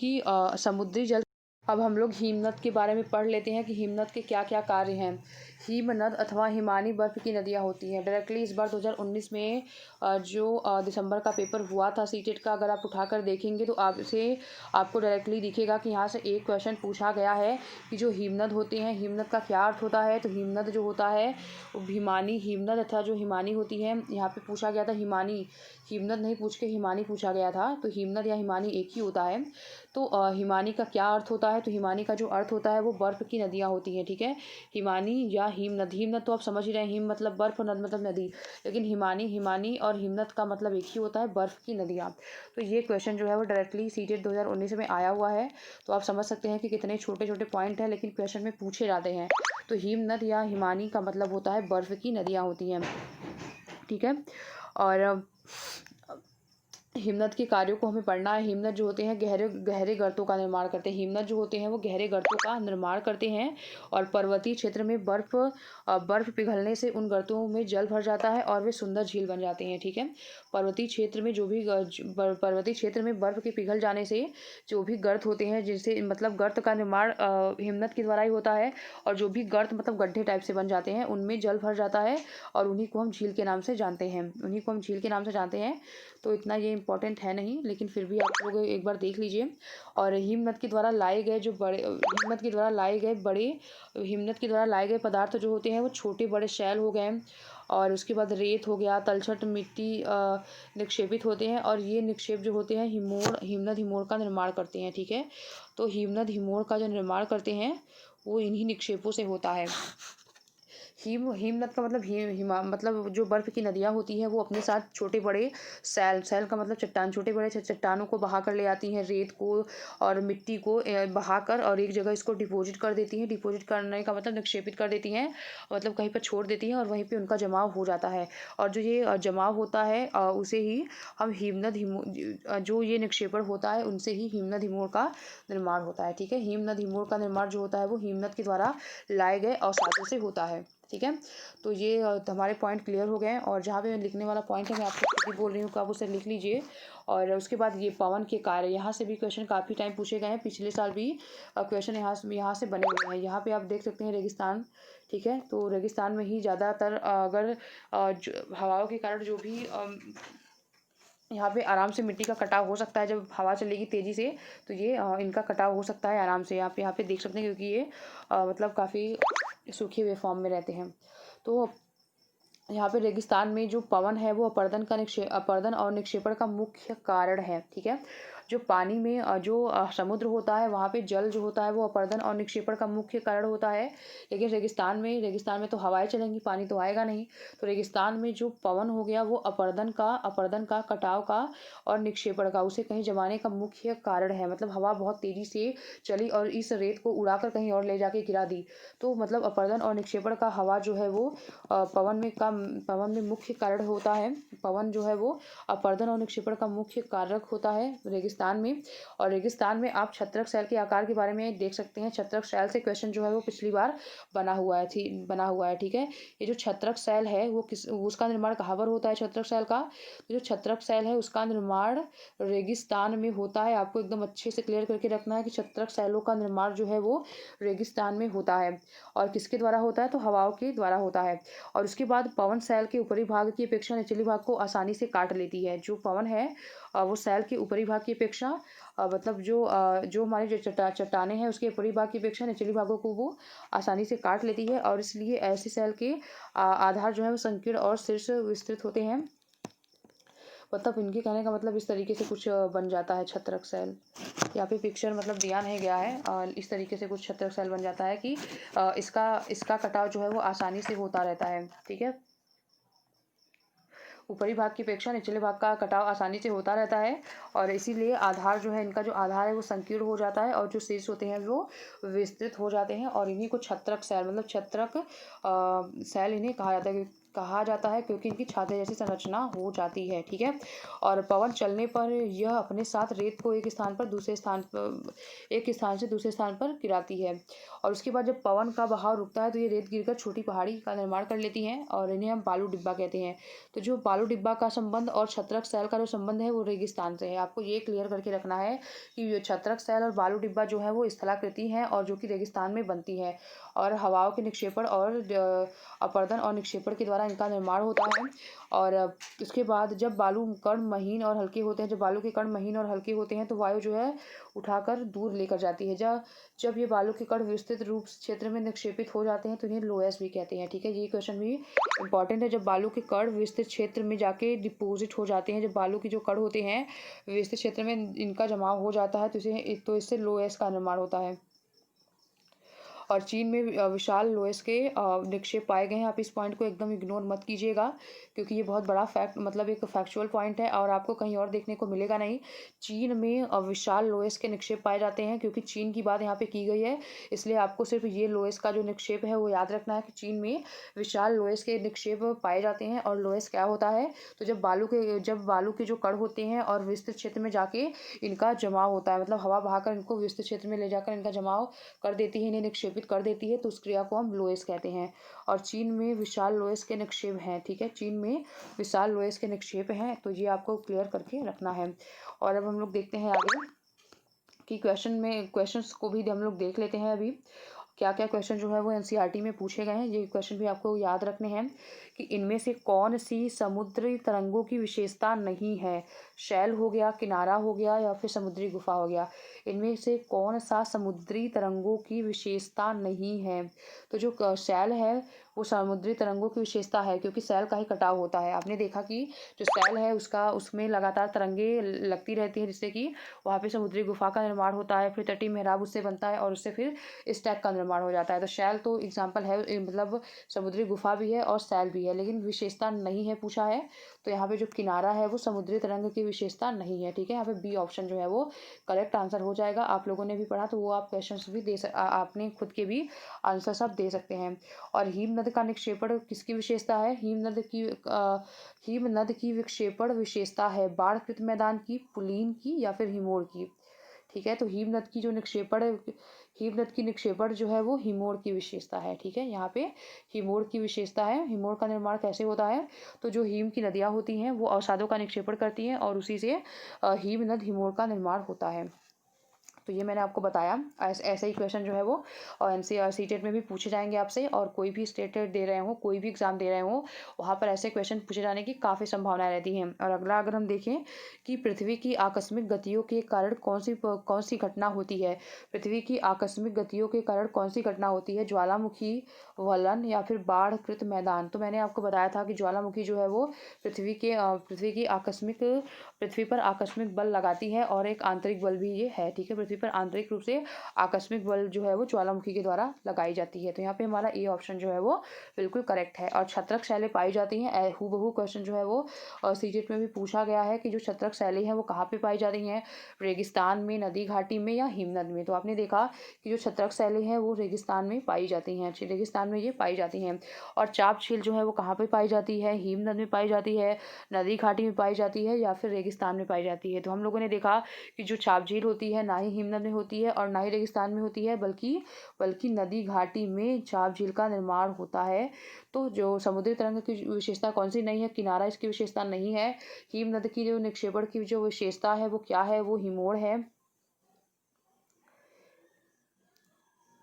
कि समुद्री जल। अब हम लोग हिमनद के बारे में पढ़ लेते हैं कि हिमनद के क्या क्या कार्य हैं। हिमनद अथवा हिमानी बर्फ की नदियाँ होती हैं। डायरेक्टली इस बार 2019 में जो दिसंबर का पेपर हुआ था सीटेट का, अगर आप उठाकर देखेंगे तो आपको डायरेक्टली दिखेगा कि यहाँ से एक क्वेश्चन पूछा गया है कि जो हिमनद होते हैं, हिमनद का क्या अर्थ होता है। तो हिमनद जो होता है वो हिमानी हिमनद अथवा जो हिमानी होती है, यहाँ पे पूछा गया था हिमानी, हिमनद नहीं पूछ के हिमानी पूछा गया था। तो हिमनद या हिमानी एक ही होता है। तो हिमानी का क्या अर्थ होता है, तो हिमानी का जो अर्थ होता है वो बर्फ़ की नदियाँ होती हैं, ठीक है। हिमानी या हिमनद, हिमनद तो आप समझ ही रहे हैं, हिम मतलब बर्फ़ और नद मतलब नदी, लेकिन हिमानी और हिमनद का मतलब एक ही होता है, बर्फ़ की नदियाँ। तो ये क्वेश्चन जो है वो डायरेक्टली सीटेट 2019 में आया हुआ है। तो आप समझ सकते हैं कि कितने छोटे छोटे पॉइंट हैं लेकिन क्वेश्चन में पूछे जाते हैं। तो हिमनद या हिमानी का मतलब होता है बर्फ़ की नदियाँ होती हैं, ठीक है। और हिमनद के कार्यों को हमें पढ़ना है। हिमनद जो होते हैं गहरे गहरे गर्तों का निर्माण करते हैं। हिमनद जो होते हैं वो गहरे गर्तों का निर्माण करते हैं और पर्वतीय क्षेत्र में बर्फ पिघलने से उन गर्तों में जल भर जाता है और वे सुंदर झील बन जाते हैं, ठीक है। पर्वतीय क्षेत्र में पर्वतीय क्षेत्र में बर्फ के पिघल जाने से जो भी गर्त होते हैं, जिससे मतलब गर्त का निर्माण हिमनद के द्वारा ही होता है, और जो भी गर्त मतलब गड्ढे टाइप से बन जाते हैं उनमें जल भर जाता है और उन्हीं को हम झील के नाम से जानते हैं। तो इतना ये इम्पोर्टेंट है नहीं, लेकिन फिर भी आप लोग एक बार देख लीजिए। और हिमनद के द्वारा लाए गए पदार्थ जो होते हैं वो छोटे बड़े शैल हो गए, और उसके बाद रेत हो गया, तलछट मिट्टी निक्षेपित होते हैं, और ये निक्षेप जो होते हैं हिमनद हिमोर का निर्माण करते हैं, ठीक है। तो हिमनद हिमोर का जो निर्माण करते हैं वो इन्हीं निक्षेपों से होता है। हिमनद का मतलब जो बर्फ़ की नदियाँ होती हैं वो अपने साथ छोटे बड़े सैल का मतलब चट्टान, छोटे बड़े चट्टानों को बहा कर ले आती हैं, रेत को और मिट्टी को बहा कर और एक जगह इसको डिपॉजिट कर देती हैं। डिपॉजिट करने का मतलब निक्षेपित कर देती हैं, मतलब कहीं पर छोड़ देती हैं और वहीं पे उनका जमाव हो जाता है। और जो ये जमाव होता है उसे ही हम जो ये निक्षेपण होता है उनसे ही हिमनद हिमोर का निर्माण होता है, ठीक है। हिमनद हिमोर का निर्माण जो होता है वो हिमनद के द्वारा लाए गए अवसादों से होता है, ठीक है। तो ये हमारे पॉइंट क्लियर हो गए हैं, और जहाँ पे मैं लिखने वाला पॉइंट है मैं आपको खुद ही बोल रही हूँ कि आप उसे लिख लीजिए। और उसके बाद ये पवन के कार्य, यहाँ से भी क्वेश्चन काफ़ी टाइम पूछे गए हैं, पिछले साल भी क्वेश्चन यहाँ से बने हुए हैं। यहाँ पे आप देख सकते हैं रेगिस्तान, ठीक है। तो रेगिस्तान में ही ज़्यादातर अगर हवाओं के कारण जो भी यहाँ पे आराम से मिट्टी का कटाव हो सकता है, जब हवा चलेगी तेज़ी से तो ये इनका कटाव हो सकता है आराम से। यहाँ पे देख सकते हैं, क्योंकि ये मतलब काफ़ी सूखे हुए फॉर्म में रहते हैं। तो यहाँ पे रेगिस्तान में जो पवन है वो अपरदन और निक्षेपण का मुख्य कारण है, ठीक है। जो पानी में जो समुद्र होता है वहाँ पे जल जो होता है वो अपरदन और निक्षेपण का मुख्य कारण होता है। लेकिन रेगिस्तान में तो हवाएं चलेंगी, पानी तो आएगा नहीं। तो रेगिस्तान में जो पवन हो गया वो अपरदन का, कटाव का और निक्षेपण का, उसे कहीं जमाने का मुख्य कारण है। मतलब हवा बहुत तेजी से चली और इस रेत को उड़ाकर कहीं और ले जाके गिरा दी। तो मतलब अपरदन और निक्षेपण का हवा जो है वो पवन में मुख्य कारण होता है। पवन जो है वो अपरदन और निक्षेपण का मुख्य कारक होता है रेगिस्तान में। और रेगिस्तान में आप छत्रक शैल के आकार के बारे में देख सकते हैं। छत्रक शैल से क्वेश्चन जो है वो पिछली बार बना हुआ है, ठीक है। ये जो छत्रक शैल है वो उसका निर्माण कहाँ पर होता है छत्रक शैल का? तो जो छत्रक शैल है उसका निर्माण रेगिस्तान में होता है। आपको एकदम अच्छे से क्लियर करके रखना है कि छत्रक शैलों का निर्माण जो है वो रेगिस्तान में होता है। और किसके द्वारा होता है? तो हवाओं के द्वारा होता है। और उसके बाद पवन शैल के ऊपरी भाग की अपेक्षा निचले भाग को आसानी से काट लेती है। जो पवन है वो शैल के ऊपरी भाग की अपेक्षा मतलब जो हमारी जो चट्टानें हैं उसके ऊपरी भाग की अपेक्षा निचली भागों को वो आसानी से काट लेती है, और इसलिए ऐसे सेल के आधार जो है वो संकीर्ण और शीर्ष विस्तृत होते हैं। मतलब इनके कहने का मतलब इस तरीके से कुछ बन जाता है छत्रक सेल। यहाँ पे पिक्चर मतलब दिया नहीं गया है, इस तरीके से कुछ छत्रक सेल बन जाता है कि इसका कटाव जो है वो आसानी से होता रहता है। ठीक है, ऊपरी भाग की अपेक्षा निचले भाग का कटाव आसानी से होता रहता है, और इसीलिए आधार जो है, इनका जो आधार है वो संकीर्ण हो जाता है, और जो शीर्ष होते हैं वो विस्तृत हो जाते हैं, और इन्हीं को छत्रक सेल मतलब छत्रक सेल इन्हें कहा जाता है क्योंकि इनकी छाते जैसी संरचना हो जाती है। ठीक है, और पवन चलने पर यह अपने साथ रेत को एक स्थान से दूसरे स्थान पर गिराती है, और उसके बाद जब पवन का बहाव रुकता है तो ये रेत गिरकर छोटी पहाड़ी का निर्माण कर लेती हैं, और इन्हें हम बालू डिब्बा कहते हैं। तो जो बालू डिब्बा का संबंध और छत्रक सेल का जो संबंध है वो रेगिस्तान से है। आपको ये क्लियर करके रखना है कि ये छत्रक सेल और बालू डिब्बा जो है वो स्थलाकृति है, और जो कि रेगिस्तान में बनती है, और हवाओं के निक्षेपण और अपरदन और निक्षेपण के द्वारा इनका निर्माण होता है। और उसके बाद जब बालू कण महीन और हल्के होते हैं, जब बालू के कण महीन और हल्के होते हैं तो वायु जो है उठाकर दूर लेकर जाती है। जब ये बालू के कण विस्तृत रूप क्षेत्र में निक्षेपित हो जाते हैं तो इन्हें लोएस भी कहते हैं। ठीक है, ये क्वेश्चन भी इंपॉर्टेंट है। जब बालू के कण विस्तृत क्षेत्र में जाके डिपोजिट हो जाते हैं, जब बालू के जो कण होते हैं विस्तृत क्षेत्र में इनका जमाव हो जाता है तो इससे लोएस का निर्माण होता है। और चीन में विशाल लोएस के निक्षेप पाए गए हैं। आप इस पॉइंट को एकदम इग्नोर मत कीजिएगा, क्योंकि ये बहुत बड़ा फैक्ट मतलब एक फैक्चुअल पॉइंट है, और आपको कहीं और देखने को मिलेगा नहीं। चीन में विशाल लोएस के निक्षेप पाए जाते हैं, क्योंकि चीन की बात यहाँ पे की गई है, इसलिए आपको सिर्फ ये लोएस का जो निक्षेप है वो याद रखना है कि चीन में विशाल लोएस के निक्षेप पाए जाते हैं। और लोएस क्या होता है, तो जब बालू के जो कण होते हैं और विस्तृत क्षेत्र में जाके इनका जमाव होता है, मतलब हवा बहाकर इनको विस्तृत क्षेत्र में ले जाकर इनका जमाव कर देती है, इन्हें निक्षेपित कर देती है, तो उस क्रिया को हम लोएस कहते हैं। और चीन में विशाल लोएस के निक्षेप हैं। ठीक है, चीन में विशाल लोएस के निक्षेप हैं, तो ये आपको क्लियर करके रखना है। और अब हम लोग देखते हैं आगे कि क्वेश्चंस को भी हम लोग देख लेते हैं। अभी क्या क्या क्वेश्चन जो है वो एनसीईआरटी में पूछे गए हैं, ये क्वेश्चन भी आपको याद रखने हैं कि इनमें से कौन सी समुद्री तरंगों की विशेषता नहीं है। शैल हो गया, किनारा हो गया, या फिर समुद्री गुफा हो गया। इनमें से कौन सा समुद्री तरंगों की विशेषता नहीं है। तो जो शैल है वो समुद्री तरंगों की विशेषता है, क्योंकि शैल का ही कटाव होता है। आपने देखा कि जो शैल है उसमें लगातार तरंगे लगती रहती है, जिससे कि वहाँ पे समुद्री गुफा का निर्माण होता है, फिर तटीय मेहराब उससे बनता है, और उससे फिर स्टैक का निर्माण हो जाता है। तो शैल तो एग्जाम्पल है, मतलब समुद्री गुफा भी है और शैल भी है, लेकिन विशेषता नहीं है पूछा है। तो यहाँ पे जो किनारा है वो समुद्री तरंग की विशेषता नहीं है। ठीक है, यहाँ पे बी ऑप्शन जो है वो करेक्ट आंसर हो जाएगा। आप लोगों ने भी पढ़ा तो वो आप क्वेश्चंस भी आपने खुद के भी आंसर सब दे सकते हैं। और हिम नद का निक्षेपण किसकी विशेषता है। हिम नद की विक्षेपण विशेषता है बाढ़कृत मैदान की, पुलीन की, या फिर हिमोर की। ठीक है, तो हिम नद की निक्षेपण जो है वो हिमोर की विशेषता है। ठीक है, यहाँ पे हिमोर की विशेषता है। हिमोर का निर्माण कैसे होता है, तो जो हिम की नदियाँ होती हैं वो अवसादों का निक्षेपण करती हैं, और उसी से हिम नद हिमोर का निर्माण होता है। तो ये मैंने आपको बताया। ऐसे ही क्वेश्चन जो है वो एनसीईआरटी सीटेट में भी पूछे जाएंगे आपसे, और कोई भी स्टेटेट दे रहे हो, कोई भी एग्जाम दे रहे हो, वहाँ पर ऐसे क्वेश्चन पूछे जाने की काफ़ी संभावनाएं रहती हैं। और अगला अगर हम देखें कि पृथ्वी की आकस्मिक गतियों के कारण कौन सी घटना होती है। पृथ्वी की आकस्मिक गतियों के कारण कौन सी घटना होती है, ज्वालामुखी, वलन, या फिर बाढ़कृत मैदान। तो मैंने आपको बताया था कि ज्वालामुखी जो है वो पृथ्वी पर आकस्मिक बल लगाती है, और एक आंतरिक बल भी ये है। ठीक है, पृथ्वी पर आंतरिक रूप से आकस्मिक बल जो है वो ज्वालामुखी के द्वारा लगाई जाती है। तो यहाँ पे हमारा ए ऑप्शन जो है वो बिल्कुल करेक्ट है। और छत्रक शैलें पाई जाती हैं, हूबहू क्वेश्चन जो है वो सीटेट में भी पूछा गया है कि जो छत्रक शैलें हैं वो कहाँ पे पाई जाती हैं, रेगिस्तान में, नदी घाटी में, या हिमनद में। तो आपने देखा कि जो छत्रक शैलें हैं वो रेगिस्तान में पाई जाती हैं, रेगिस्तान में ये पाई जाती हैं। और चाप झील जो है वो कहाँ पे पाई जाती है, हिमनद में पाई जाती है, नदी घाटी में पाई जाती है, या फिर रेगिस्तान में पाई जाती है। तो हम लोगों ने देखा कि जो चाप झील होती है ना ही हिमनद में होती है और ना ही रेगिस्तान में होती है, बल्कि नदी घाटी में चाप झील का निर्माण होता है। तो जो समुद्री तरंग की विशेषता कौन सी नहीं है, किनारा इसकी विशेषता नहीं है। हिमनद की जो निक्षेपण की जो विशेषता है वो क्या है, वो हिमोड़ है।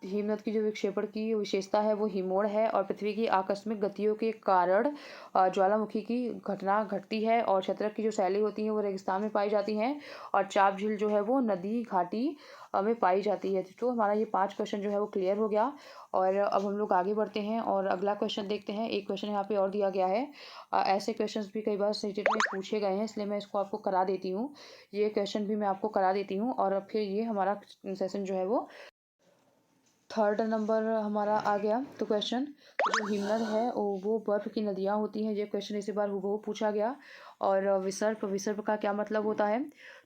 हिमनद की जो विक्षेपण की विशेषता है वो हिमोड़ है, और पृथ्वी की आकस्मिक गतियों के कारण ज्वालामुखी की घटना घटती है। और शतरक की जो शैली होती है वो रेगिस्तान में पाई जाती हैं, और चाप झील जो है वो नदी घाटी में पाई जाती है। तो हमारा ये 5 क्वेश्चन जो है वो क्लियर हो गया। और अब हम लोग आगे बढ़ते हैं और अगला क्वेश्चन देखते हैं। एक क्वेश्चन यहाँ पे और दिया गया है। ऐसे क्वेश्चंस भी कई बार सीटेट में पूछे गए हैं, इसलिए मैं इसको आपको करा देती हूँ। ये क्वेश्चन भी मैं आपको करा देती हूँ, और अब फिर ये हमारा सेशन जो है वो थर्ड नंबर हमारा आ गया। तो क्वेश्चन, जो हिमनद है वो बर्फ की नदियाँ होती हैं। ये क्वेश्चन इसी बार हूबहू पूछा गया। और विसर्प, विसर्प का क्या मतलब होता है?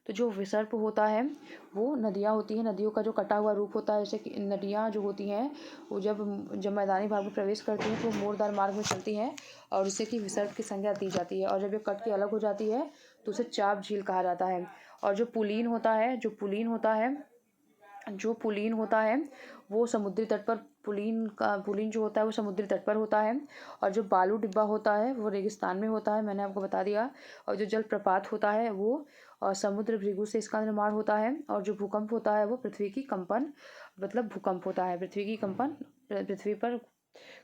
तो जो विसर्प होता है वो नदियाँ होती हैं, नदियों का जो कटा हुआ रूप होता है। जैसे कि नदियाँ जो होती हैं वो जब मैदानी भाग में प्रवेश करती हैं तो मोड़दार मार्ग में चलती हैं, और जिससे कि विसर्प की संज्ञा दी जाती है। और जब ये कट के अलग हो जाती है तो उसे चाप झील कहा जाता है। और जो पुलीन होता है, जो पुलीन होता है वो समुद्री तट पर, पुलीन जो होता है वो समुद्री तट पर होता है। और जो बालू डिब्बा होता है वो रेगिस्तान में होता है, मैंने आपको बता दिया। और जो जलप्रपात होता है वो समुद्र भृगु से इसका निर्माण होता है। और जो भूकंप होता है वो पृथ्वी की कंपन मतलब भूकंप होता है। पृथ्वी पर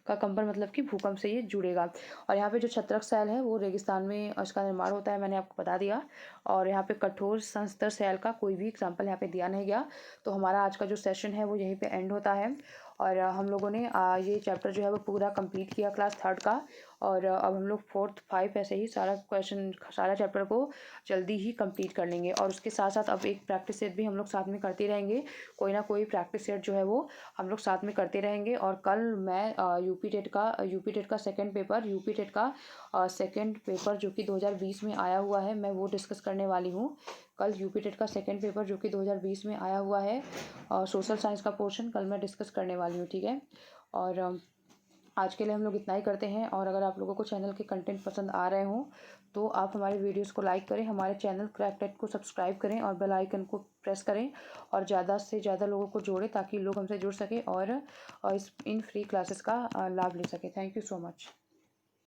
का कंपन मतलब कि भूकंप से ये जुड़ेगा। और यहाँ पे जो छत्रक शैल है वो रेगिस्तान में उसका निर्माण होता है, मैंने आपको बता दिया। और यहाँ पे कठोर संस्तर शैल का कोई भी एग्जाम्पल यहाँ पे दिया नहीं गया। तो हमारा आज का जो सेशन है वो यहीं पे एंड होता है। और हम लोगों ने ये चैप्टर जो है वो पूरा कंप्लीट किया क्लास थर्ड का। और अब हम लोग फोर्थ 5 ऐसे ही सारा चैप्टर को जल्दी ही कंप्लीट कर लेंगे। और उसके साथ साथ अब एक प्रैक्टिस सेट भी हम लोग साथ में करते रहेंगे। कोई ना कोई प्रैक्टिस सेट जो है वो हम लोग साथ में करते रहेंगे। और कल मैं यूपी टेट का सेकंड पेपर जो कि 2020 में आया हुआ है, मैं वो डिस्कस करने वाली हूँ। कल यूपी टेट का सेकंड पेपर जो कि 2020 में आया हुआ है, सोशल साइंस का पोर्शन कल मैं डिस्कस करने वाली हूँ, ठीक है। और आज के लिए हम लोग इतना ही करते हैं। और अगर आप लोगों को चैनल के कंटेंट पसंद आ रहे हों तो आप हमारे वीडियोस को लाइक करें, हमारे चैनल क्रैक टेक को सब्सक्राइब करें और बेल आइकन को प्रेस करें, और ज़्यादा से ज़्यादा लोगों को जोड़ें ताकि लोग हमसे जुड़ सकें और इन फ्री क्लासेस का लाभ ले सकें। Thank you so much.